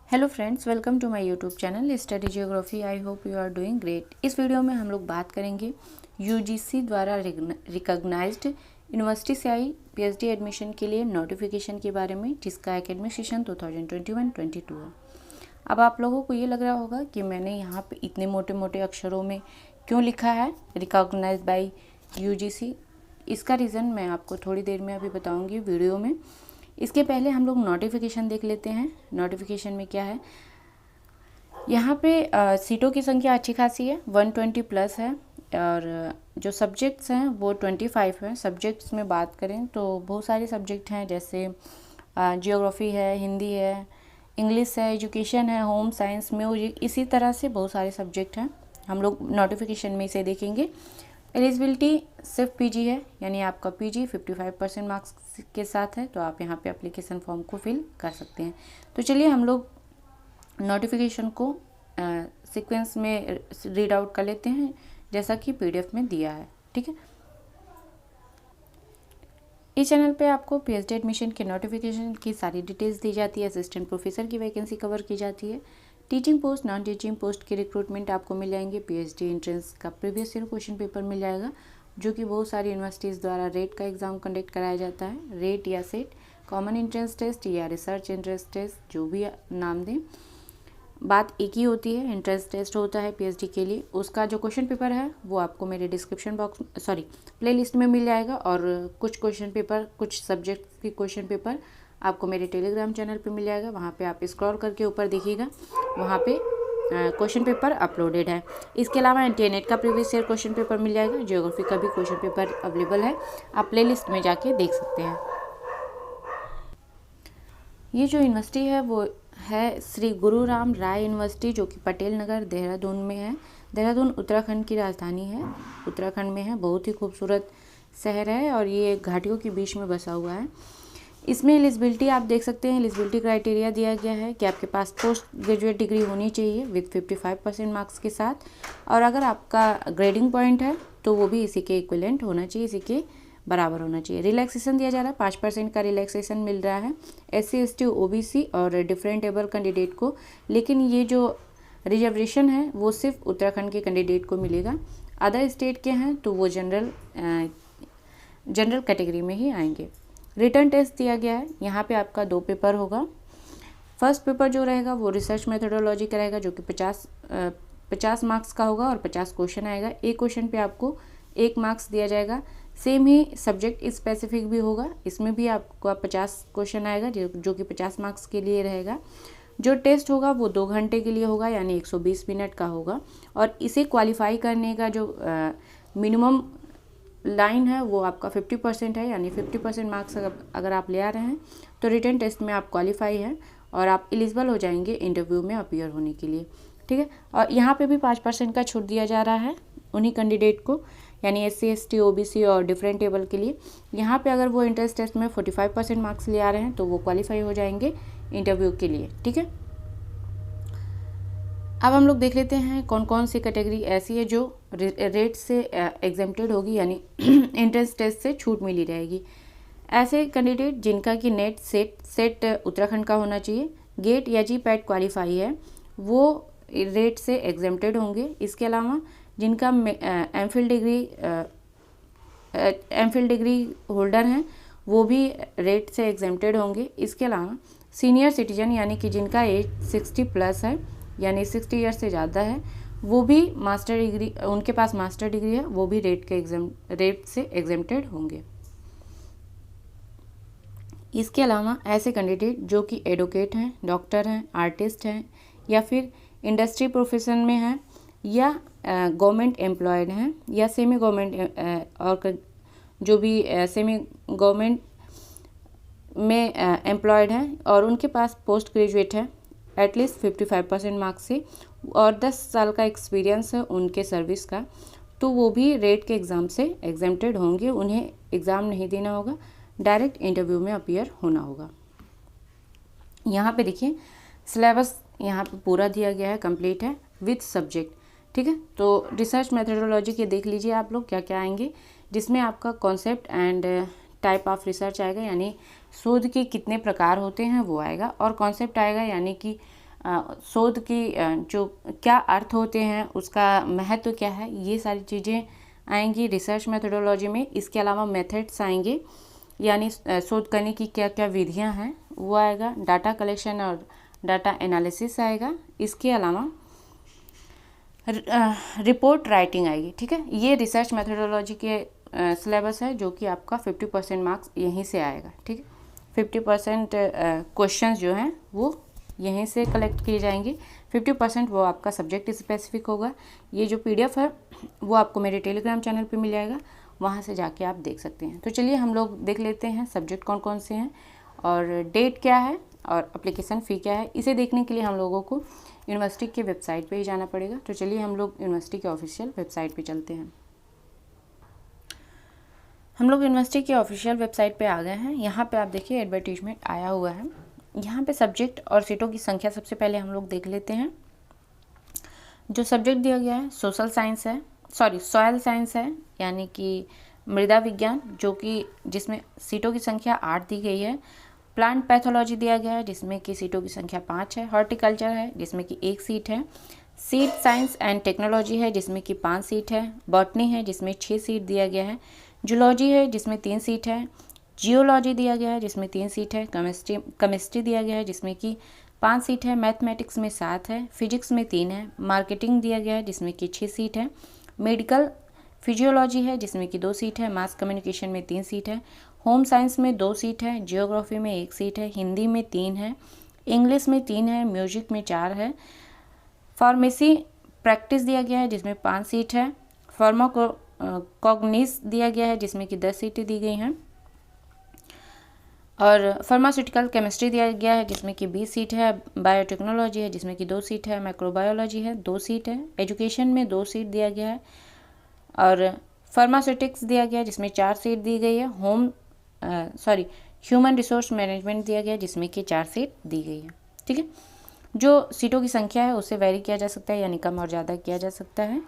Hello friends, welcome to my YouTube channel study geography. I hope you are doing great. इस video में हम लोग बात करेंगे यूजीसी द्वारा रिकॉग्नाइज्ड यूनिवर्सिटी से आई पीएचडी एडमिशन के लिए नोटिफिकेशन के बारे में, जिसका एकेडमिक सेशन 2021-22 है। अब आप लोगों को ये लग रहा होगा कि मैंने यहाँ पे इतने मोटे मोटे अक्षरों में क्यों लिखा है रिकॉग्नाइज्ड बाय यूजीसी। इसका रीज़न मैं आपको थोड़ी देर में अभी बताऊँगी वीडियो में। इसके पहले हम लोग नोटिफिकेशन देख लेते हैं। नोटिफिकेशन में क्या है, यहाँ पे सीटों की संख्या अच्छी खासी है, 120 प्लस है, और जो सब्जेक्ट्स हैं वो 25 हैं। सब्जेक्ट्स में बात करें तो बहुत सारे सब्जेक्ट हैं, जैसे जियोग्राफी है, हिंदी है, इंग्लिश है, एजुकेशन है, होम साइंस, म्यूजिक, इसी तरह से बहुत सारे सब्जेक्ट हैं। हम लोग नोटिफिकेशन में इसे देखेंगे। एलिजिबिलिटी सिर्फ पीजी है, यानी आपका पीजी 55% मार्क्स के साथ है, तो आप यहाँ पे एप्लीकेशन फॉर्म को फिल कर सकते हैं। तो चलिए हम लोग नोटिफिकेशन को सीक्वेंस में रीड आउट कर लेते हैं, जैसा कि पीडीएफ में दिया है। ठीक है, इस चैनल पे आपको पीएचडी एडमिशन के नोटिफिकेशन की सारी डिटेल्स दी जाती है। असिस्टेंट प्रोफेसर की वैकेंसी कवर की जाती है। Teaching post, non teaching post के रिक्रूटमेंट आपको मिल जाएंगे। पीएचडी एंट्रेंस का प्रीवियस ईयर क्वेश्चन पेपर मिल जाएगा, जो कि बहुत सारी यूनिवर्सिटीज़ द्वारा रेट का एग्ज़ाम कंडक्ट कराया जाता है। रेट या सेट, कॉमन एंट्रेंस टेस्ट या रिसर्च एंट्रेंस टेस्ट, जो भी नाम दें, बात एक ही होती है। एंट्रेंस टेस्ट होता है पीएचडी के लिए। उसका जो क्वेश्चन पेपर है वो आपको मेरे डिस्क्रिप्शन बॉक्स प्लेलिस्ट में मिल जाएगा, और कुछ क्वेश्चन पेपर, कुछ सब्जेक्ट के क्वेश्चन पेपर आपको मेरे टेलीग्राम चैनल पे मिल जाएगा। वहाँ पे आप स्क्रॉल करके ऊपर देखिएगा, वहाँ पे क्वेश्चन पेपर अपलोडेड है। इसके अलावा एनटीए का प्रीवियस ईयर क्वेश्चन पेपर मिल जाएगा। जियोग्राफी का भी क्वेश्चन पेपर अवेलेबल है, आप प्लेलिस्ट में जाके देख सकते हैं। ये जो यूनिवर्सिटी है वो है श्री गुरु राम राय यूनिवर्सिटी, जो कि पटेल नगर देहरादून में है। देहरादून उत्तराखंड की राजधानी है, उत्तराखंड में है। बहुत ही खूबसूरत शहर है और ये घाटियों के बीच में बसा हुआ है। इसमें एलिजिबिलिटी आप देख सकते हैं। एलिजिबिलिटी क्राइटेरिया दिया गया है कि आपके पास पोस्ट ग्रेजुएट डिग्री होनी चाहिए विद 55% मार्क्स के साथ, और अगर आपका ग्रेडिंग पॉइंट है तो वो भी इसी के इक्विवेलेंट होना चाहिए, इसी के बराबर होना चाहिए। रिलैक्सेशन दिया जा रहा है, 5% का रिलैक्सेशन मिल रहा है SC ST OBC और डिफरेंट एबल कैंडिडेट को। लेकिन ये जो रिजर्वेशन है वो सिर्फ उत्तराखंड के कैंडिडेट को मिलेगा। अदर स्टेट के हैं तो वो जनरल कैटेगरी में ही आएंगे। रिटर्न टेस्ट दिया गया है। यहाँ पे आपका 2 पेपर होगा। फर्स्ट पेपर जो रहेगा वो रिसर्च मेथोडोलॉजी का रहेगा, जो कि 50 मार्क्स का होगा और 50 क्वेश्चन आएगा। एक क्वेश्चन पे आपको 1 मार्क्स दिया जाएगा। सेम ही सब्जेक्ट स्पेसिफिक भी होगा, इसमें भी आपको 50 क्वेश्चन आएगा, जो कि 50 मार्क्स के लिए रहेगा। जो टेस्ट होगा वो 2 घंटे के लिए होगा, यानी 120 मिनट का होगा। और इसे क्वालिफाई करने का जो मिनिमम लाइन है वो आपका 50% है, यानी 50% मार्क्स अगर आप ले आ रहे हैं तो रिटन टेस्ट में आप क्वालिफाई हैं और आप एलिजिबल हो जाएंगे इंटरव्यू में अपीयर होने के लिए। ठीक है, और यहाँ पे भी 5% का छूट दिया जा रहा है उन्हीं कैंडिडेट को, यानी SC ST OBC और डिफरेंट टेबल के लिए। यहाँ पे अगर वो एंट्रेंस टेस्ट में 45% मार्क्स ले आ रहे हैं तो वो क्वालिफाई हो जाएंगे इंटरव्यू के लिए। ठीक है, अब हम लोग देख लेते हैं कौन कौन सी कैटेगरी ऐसी है जो रेट से एग्जेम्प्टेड होगी, यानी एंट्रेंस टेस्ट से छूट मिली रहेगी। ऐसे कैंडिडेट जिनका कि नेट सेट उत्तराखंड का होना चाहिए, गेट या GPAT क्वालिफाई है, वो रेट से एग्जेम्प्टेड होंगे। इसके अलावा जिनका एमफिल डिग्री होल्डर हैं वो भी रेट से एग्जेम्प्टेड होंगे। इसके अलावा सीनियर सिटीजन, यानी कि जिनका एज 60 प्लस है, यानी 60 ईयर्स से ज़्यादा है, वो भी मास्टर डिग्री, उनके पास मास्टर डिग्री है, वो भी रेट से एग्जेम्प्टेड होंगे। इसके अलावा ऐसे कैंडिडेट जो कि एडवोकेट हैं, डॉक्टर हैं, आर्टिस्ट हैं, या फिर इंडस्ट्री प्रोफेशन में हैं, या गवर्नमेंट एम्प्लॉयड हैं, या सेमी गवर्नमेंट और जो भी सेमी गवर्नमेंट में एम्प्लॉयड हैं और उनके पास पोस्ट ग्रेजुएट है एटलीस्ट 55% मार्क्स से और 10 साल का एक्सपीरियंस है उनके सर्विस का, तो वो भी रेट के एग्ज़ाम से एग्जेम्प्टेड होंगे। उन्हें एग्ज़ाम नहीं देना होगा, डायरेक्ट इंटरव्यू में अपीयर होना होगा। यहाँ पे देखिए सिलेबस यहाँ पे पूरा दिया गया है, कंप्लीट है विद सब्जेक्ट। ठीक है, तो रिसर्च मेथोडोलॉजी के देख लीजिए आप लोग क्या क्या आएंगे, जिसमें आपका concept and type of research आएगा, यानी शोध के कितने प्रकार होते हैं वो आएगा, और कॉन्सेप्ट आएगा, यानी कि शोध की जो क्या अर्थ होते हैं, उसका महत्व क्या है, ये सारी चीज़ें आएंगी रिसर्च मेथोडोलॉजी में। इसके अलावा मेथड्स आएंगे, यानी शोध करने की क्या क्या विधियां हैं वो आएगा। डाटा कलेक्शन और डाटा एनालिसिस आएगा। इसके अलावा रिपोर्ट राइटिंग आएगी। ठीक है, ये रिसर्च मेथोडोलॉजी के सिलेबस है जो कि आपका 50% मार्क्स यहीं से आएगा। ठीक है, 50% क्वेश्चंस जो हैं वो यहीं से कलेक्ट किए जाएंगे, 50% वो आपका सब्जेक्ट स्पेसिफिक होगा। ये जो PDF है वो आपको मेरे टेलीग्राम चैनल पे मिल जाएगा, वहाँ से जाके आप देख सकते हैं। तो चलिए हम लोग देख लेते हैं सब्जेक्ट कौन कौन से हैं और डेट क्या है और एप्लीकेशन फ़ी क्या है। इसे देखने के लिए हम लोगों को यूनिवर्सिटी के वेबसाइट पे ही जाना पड़ेगा। तो चलिए हम लोग यूनिवर्सिटी के ऑफिशियल वेबसाइट पे चलते हैं। हम लोग यूनिवर्सिटी के ऑफिशियल वेबसाइट पे आ गए हैं। यहाँ पे आप देखिए एडवर्टीजमेंट आया हुआ है। यहाँ पे सब्जेक्ट और सीटों की संख्या सबसे पहले हम लोग देख लेते हैं। जो सब्जेक्ट दिया गया है सॉइल साइंस है, यानी कि मृदा विज्ञान, जो कि जिसमें सीटों की संख्या 8 दी गई है। प्लांट पैथोलॉजी दिया गया है जिसमें कि सीटों की संख्या 5 है। हॉर्टिकल्चर है जिसमें कि 1 सीट है। सीड साइंस एंड टेक्नोलॉजी है जिसमें कि 5 सीट है। बॉटनी है जिसमें 6 सीट दिया गया है। जूलॉजी है जिसमें 3 सीट है। जियोलॉजी दिया गया है जिसमें 3 सीट है। केमिस्ट्री दिया गया है जिसमें कि 5 सीट है। मैथमेटिक्स में 7 है। फिजिक्स में 3 है। मार्केटिंग दिया गया है जिसमें कि 6 सीट है। मेडिकल फिजियोलॉजी है जिसमें कि 2 सीट है। मास कम्युनिकेशन में 3 सीट है। होम साइंस में 2 सीट है। जियोग्राफी में 1 सीट है। हिंदी में 3 है। इंग्लिश में 3 है। म्यूजिक में 4 है। फार्मेसी प्रैक्टिस दिया गया है जिसमें 5 सीट है। फार्माकोग्निस दिया गया है जिसमें कि 10 सीटें दी गई हैं। और फार्मास्यूटिकल केमिस्ट्री दिया गया है जिसमें कि 20 सीट है। बायोटेक्नोलॉजी है जिसमें कि 2 सीट है। माइक्रोबायोलॉजी है 2 सीट है। एजुकेशन में 2 सीट दिया गया है। और फार्मास्यूटिक्स दिया गया है जिसमें 4 सीट दी गई है। ह्यूमन रिसोर्स मैनेजमेंट दिया गया है जिसमें कि 4 सीट दी गई है। ठीक है, जो सीटों की संख्या है उससे वेरी किया जा सकता है, यानी कम और ज़्यादा किया जा सकता है।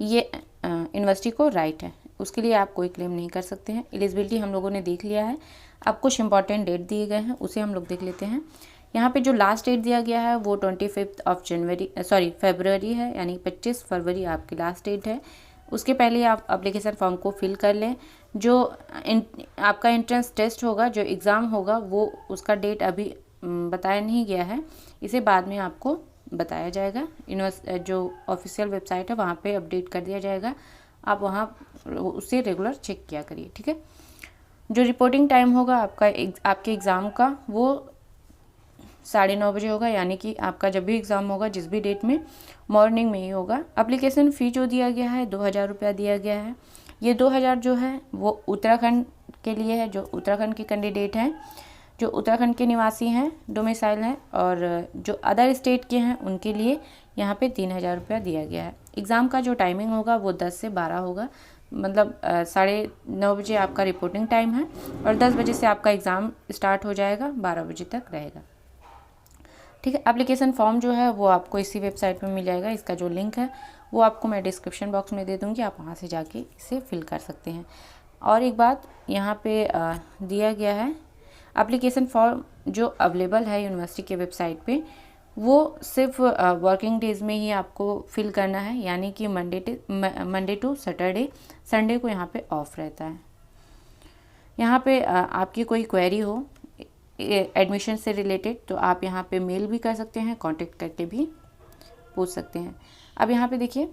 ये यूनिवर्सिटी को राइट है, उसके लिए आप कोई क्लेम नहीं कर सकते हैं। एलिजिबिलिटी हम लोगों ने देख लिया है। अब कुछ इंपॉर्टेंट डेट दिए गए हैं उसे हम लोग देख लेते हैं। यहाँ पे जो लास्ट डेट दिया गया है वो 25 फरवरी है, यानी 25 फरवरी आपकी लास्ट डेट है। उसके पहले आप एप्लीकेशन फॉर्म को फिल कर लें। जो आपका एंट्रेंस टेस्ट होगा, जो एग्ज़ाम होगा, वो उसका डेट अभी बताया नहीं गया है, इसे बाद में आपको बताया जाएगा। जो ऑफिशियल वेबसाइट है वहाँ पे अपडेट कर दिया जाएगा, आप वहाँ उससे रेगुलर चेक किया करिए। ठीक है, जो रिपोर्टिंग टाइम होगा आपके एग्ज़ाम का वो 9:30 बजे होगा, यानी कि आपका जब भी एग्ज़ाम होगा जिस भी डेट में, मॉर्निंग में ही होगा। एप्लीकेशन फ़ी जो दिया गया है 2000 रुपया दिया गया है। ये 2000 जो है वो उत्तराखंड के लिए है, जो उत्तराखंड के कैंडिडेट हैं, जो उत्तराखंड के निवासी हैं, डोमिसाइल हैं, और जो अदर स्टेट के हैं उनके लिए यहाँ पे 3000 रुपया दिया गया है। एग्ज़ाम का जो टाइमिंग होगा वो 10 से 12 होगा, मतलब 9:30 बजे आपका रिपोर्टिंग टाइम है और 10 बजे से आपका एग्ज़ाम स्टार्ट हो जाएगा, 12 बजे तक रहेगा। ठीक है, एप्लीकेशन फॉर्म जो है वो आपको इसी वेबसाइट पे मिल जाएगा। इसका जो लिंक है वो आपको मैं डिस्क्रिप्शन बॉक्स में दे दूँगी, आप वहाँ से जाके इसे फिल कर सकते हैं। और एक बात यहाँ पे दिया गया है, एप्लीकेशन फॉर्म जो अवेलेबल है यूनिवर्सिटी के वेबसाइट पे वो सिर्फ वर्किंग डेज़ में ही आपको फिल करना है, यानी कि मंडे टू सैटरडे, संडे को यहाँ पे ऑफ रहता है। यहाँ पे आपकी कोई क्वेरी हो एडमिशन से रिलेटेड तो आप यहाँ पे मेल भी कर सकते हैं, कांटेक्ट करके भी पूछ सकते हैं। अब यहाँ पे देखिए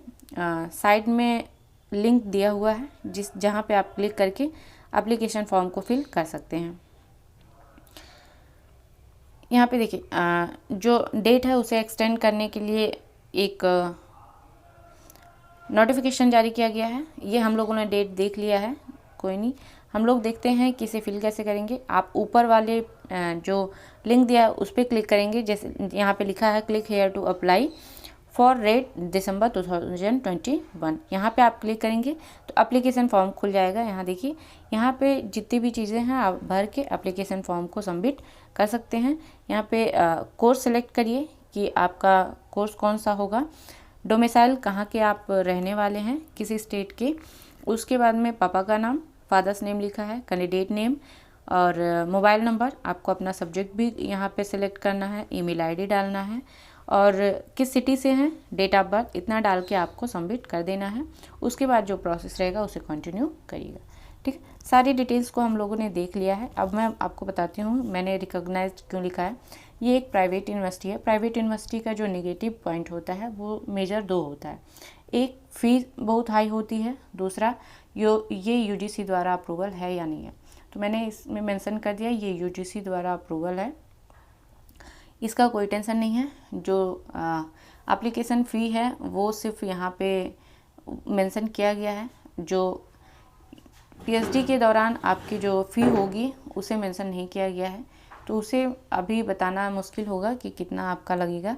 साइड में लिंक दिया हुआ है जहाँ पे आप क्लिक करके एप्लीकेशन फॉर्म को फिल कर सकते हैं। यहाँ पे देखिए जो डेट है उसे एक्सटेंड करने के लिए एक नोटिफिकेशन जारी किया गया है। ये हम लोगों ने डेट देख लिया है, कोई नहीं, हम लोग देखते हैं कि इसे फिल कैसे करेंगे। आप ऊपर वाले जो लिंक दिया है उस पर क्लिक करेंगे, जैसे यहाँ पे लिखा है click here to apply for rate दिसंबर 2021। यहाँ पे आप क्लिक करेंगे तो एप्लीकेशन फॉर्म खुल जाएगा। यहाँ देखिए, यहाँ पे जितनी भी चीज़ें हैं आप भर के एप्लीकेशन फॉर्म को सबमिट कर सकते हैं। यहाँ पे कोर्स सेलेक्ट करिए कि आपका कोर्स कौन सा होगा, डोमिसाइल कहाँ के आप रहने वाले हैं, किसी स्टेट के, उसके बाद में पापा का नाम, फादर्स नेम लिखा है, कैंडिडेट नेम, और मोबाइल नंबर, आपको अपना सब्जेक्ट भी यहाँ पे सिलेक्ट करना है, ईमेल आईडी डालना है और किस सिटी से हैं, डेट ऑफ बर्थ, इतना डाल के आपको सबमिट कर देना है। उसके बाद जो प्रोसेस रहेगा उसे कंटिन्यू करिएगा। ठीक, सारी डिटेल्स को हम लोगों ने देख लिया है। अब मैं आपको बताती हूँ मैंने रिकॉग्नाइज्ड क्यों लिखा है। ये एक प्राइवेट यूनिवर्सिटी है। प्राइवेट यूनिवर्सिटी का जो नेगेटिव पॉइंट होता है वो मेजर 2 होता है। एक, फीस बहुत हाई होती है, दूसरा ये यूजीसी द्वारा अप्रूवल है या नहीं है। तो मैंने इसमें मेंशन कर दिया ये यूजीसी द्वारा अप्रूवल है, इसका कोई टेंशन नहीं है। जो एप्लीकेशन फ़ी है वो सिर्फ यहाँ पे मेंशन किया गया है। जो पीएचडी के दौरान आपकी जो फ़ी होगी उसे मेंशन नहीं किया गया है, तो उसे अभी बताना मुश्किल होगा कि कितना आपका लगेगा।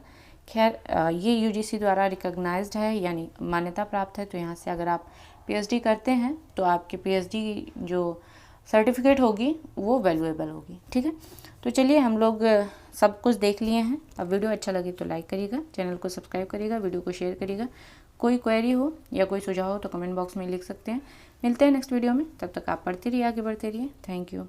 खैर, ये यूजीसी द्वारा रिकॉग्नाइज्ड है यानी मान्यता प्राप्त है, तो यहाँ से अगर आप पीएचडी करते हैं तो आपकी पीएचडी जो सर्टिफिकेट होगी वो वैल्यूएबल होगी। ठीक है, तो चलिए हम लोग सब कुछ देख लिए हैं। अब वीडियो अच्छा लगे तो लाइक करिएगा, चैनल को सब्सक्राइब करिएगा, वीडियो को शेयर करिएगा। कोई क्वेरी हो या कोई सुझाव हो तो कमेंट बॉक्स में लिख सकते हैं। मिलते हैं नेक्स्ट वीडियो में, तब तक आप पढ़ते रहिए, आगे बढ़ते रहिए। Thank you.